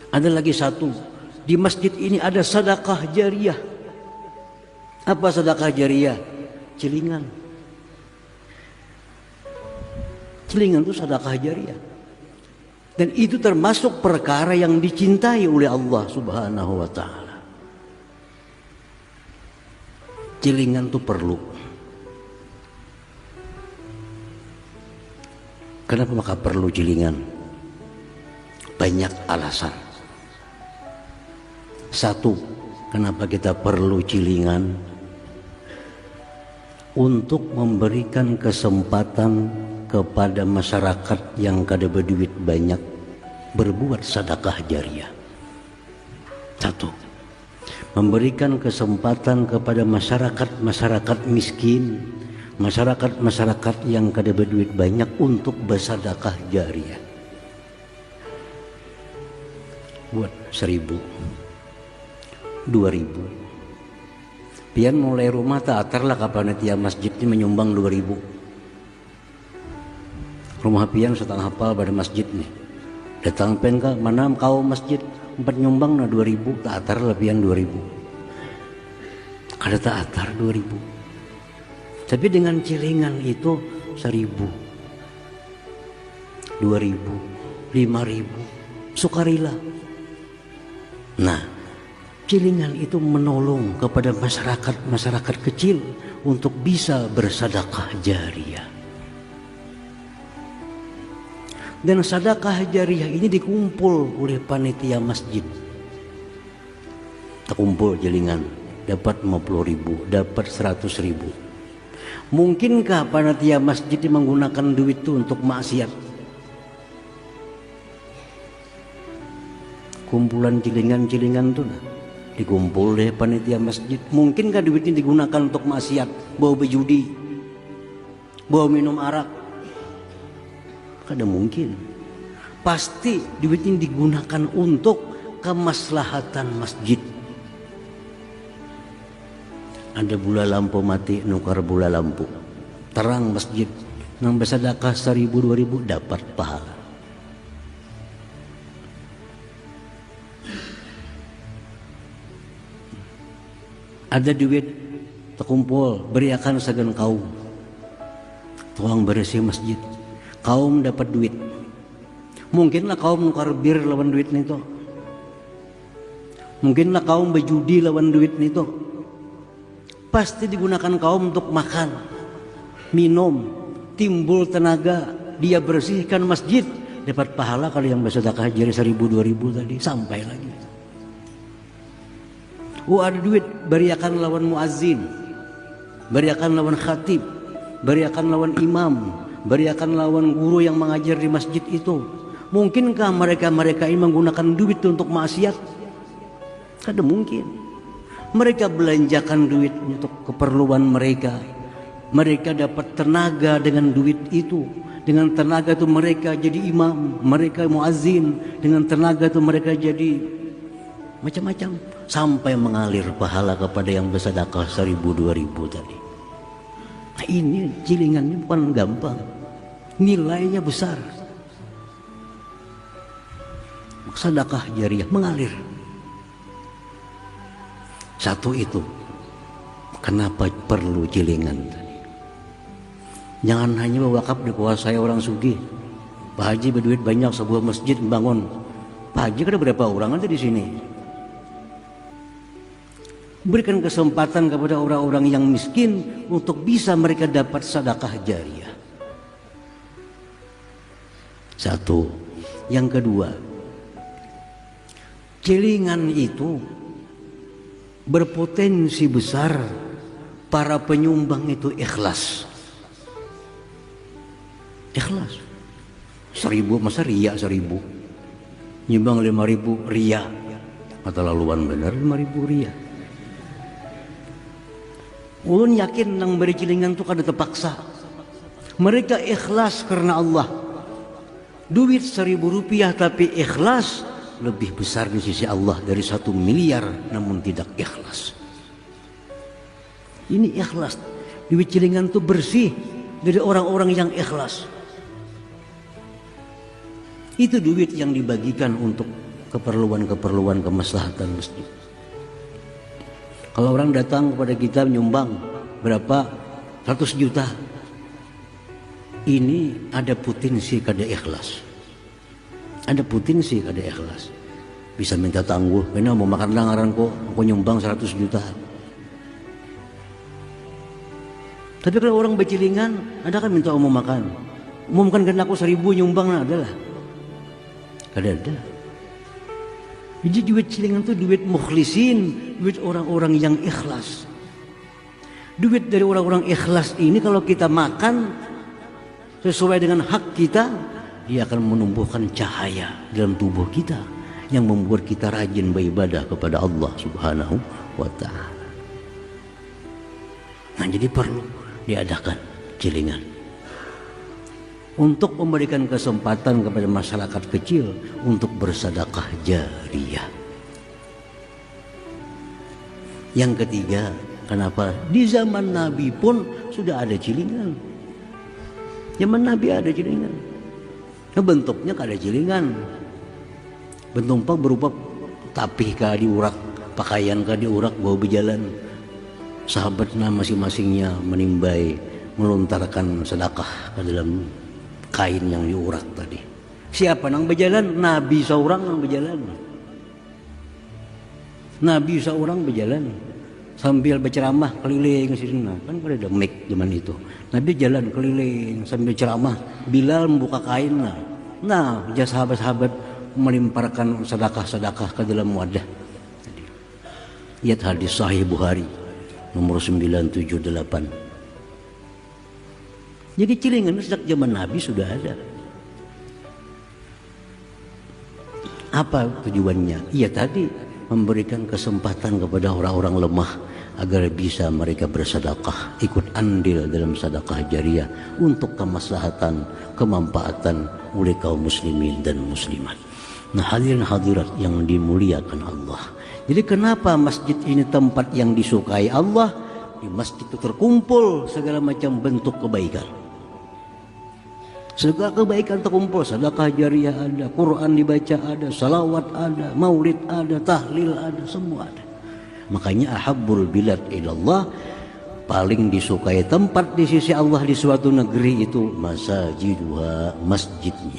Ada lagi satu, di masjid ini ada sedekah jariyah. Apa sedekah jariyah? Celingan. Celingan itu sedekah jariyah. Dan itu termasuk perkara yang dicintai oleh Allah Subhanahu wa taala. Celingan itu perlu. Kenapa maka perlu celingan? Banyak alasan. Satu, kenapa kita perlu celingan? Untuk memberikan kesempatan kepada masyarakat yang kada berduit banyak berbuat sedekah jariyah. Satu, memberikan kesempatan kepada masyarakat miskin, masyarakat yang kada berduit banyak untuk bersedekah jariyah. Buat 1.000, 2.000. Pian mulai rumah taatarlah kapan panitia masjid ini menyumbang 2.000. Rumah pian setengah hafal pada masjid nih. Datang pen ka mana kau masjid empat nyumbang na 2.000, taatar lebihan 2.000. Kada taatar 2.000. Tapi dengan celengan itu 1.000, 2.000, 5.000, sukarela. Nah, celengan itu menolong kepada masyarakat kecil untuk bisa bersedekah jariyah. Dan sedekah jariyah ini dikumpul oleh panitia masjid. Terkumpul celengan, dapat 50.000, dapat 100.000. Mungkinkah panitia masjid menggunakan duit itu untuk maksiat? Kumpulan celengan itu dikumpul oleh panitia masjid. Mungkinkah duit ini digunakan untuk maksiat? Bawa berjudi, bawa minum arak? Kada mungkin. Pasti duit ini digunakan untuk kemaslahatan masjid. Ada bola lampu mati, nukar bola lampu, terang masjid, nang bersedekah 1.000, 2.000 dapat pahala. Ada duit terkumpul, beriakan sagan kaum, tuang bersih masjid, kaum dapat duit. Mungkinlah kaum nukar bir lawan duit nito. Mungkinlah kaum berjudi lawan duit nito. Pasti digunakan kaum untuk makan, minum, timbul tenaga, dia bersihkan masjid, dapat pahala. Kalau yang bersedekah jadi 1.000, 2.000 tadi sampai lagi. Ada duit, beriakan lawan muazzin, beriakan lawan khatib, beriakan lawan imam, beriakan lawan guru yang mengajar di masjid itu. Mungkinkah mereka ini menggunakan duit untuk maksiat? Kada mungkin. Mereka belanjakan duit untuk keperluan mereka. Mereka dapat tenaga dengan duit itu. Dengan tenaga itu mereka jadi imam, mereka muazzin. Dengan tenaga itu mereka jadi macam-macam. Sampai mengalir pahala kepada yang bersedekah 1.000, 2.000 tadi. Nah, ini celengannya bukan gampang. Nilainya besar. Sedekah jariyah mengalir. Satu itu, kenapa perlu celengan tadi? Jangan hanya wakaf dikuasai orang sugih. Pak Haji berduit banyak, sebuah masjid membangun. Pak Haji ada berapa orang ada di sini? Berikan kesempatan kepada orang-orang yang miskin untuk bisa mereka dapat sedekah jariyah. Satu. Yang kedua, celengan itu berpotensi besar para penyumbang itu ikhlas. Ikhlas. 1.000 masa ria 1.000. Nyumbang 5.000 ria. Atau laluan benar 5.000 ria. Ulun yakin nang beri celengan itu kada terpaksa. Mereka ikhlas karena Allah. Duit 1.000 rupiah tapi ikhlas lebih besar di sisi Allah dari 1 miliar namun tidak ikhlas. Ini ikhlas. Duit celengan itu bersih dari orang-orang yang ikhlas. Itu duit yang dibagikan untuk keperluan-keperluan kemaslahatan masjid. Kalau orang datang kepada kita menyumbang berapa 100 juta, ini ada potensi kada ikhlas. Ada potensi kada ikhlas. Bisa minta tangguh, karena mau makan langaran kok, aku nyumbang 100 juta. Tapi kalau orang becilingan, ada kan minta umum makan. Umumkan kan aku 1000 nyumbang, nah adalah. Kada ada. Jadi duit cilingan itu duit mukhlisin, duit orang-orang yang ikhlas. Duit dari orang-orang ikhlas ini kalau kita makan sesuai dengan hak kita, dia akan menumbuhkan cahaya dalam tubuh kita yang membuat kita rajin beribadah kepada Allah Subhanahu wa ta'ala. Nah, jadi perlu diadakan cilingan untuk memberikan kesempatan kepada masyarakat kecil untuk bersedekah jariyah. Yang ketiga, kenapa? Di zaman Nabi pun sudah ada cilingan. Zaman Nabi ada cilingan. Nah, bentuknya kada cilingan. Bentuknya berupa tapih kah diurak, pakaian kah diurak, bawa berjalan. Sahabatnya masing-masingnya menimbai, melontarkan sedekah ke dalam kain yang diurak tadi. Siapa nang berjalan? Nabi seorang nang berjalan. Nabi seorang berjalan sambil berceramah keliling sini. Kan ada mic zaman itu. Nabi jalan keliling sambil ceramah. Bilal membuka kain. Nah, sahabat-sahabat melimparkan sedekah-sedekah ke dalam wadah. Lihat hadis Sahih Bukhari nomor 978. Jadi cilingan sejak zaman Nabi sudah ada. Apa tujuannya? Iya tadi memberikan kesempatan kepada orang-orang lemah agar bisa mereka bersedekah, ikut andil dalam sedekah jariyah untuk kemaslahatan, kemanfaatan oleh kaum muslimin dan muslimat. Nah, hadirin hadirat yang dimuliakan Allah. Jadi kenapa masjid ini tempat yang disukai Allah? Di masjid itu terkumpul segala macam bentuk kebaikan. Segala kebaikan terkumpul, sedekah jariyah ada, Quran dibaca ada, salawat ada, maulid ada, tahlil ada, semua ada. Makanya ahabbul bilad ilallah, paling disukai tempat di sisi Allah di suatu negeri itu masajiduha, masjidnya.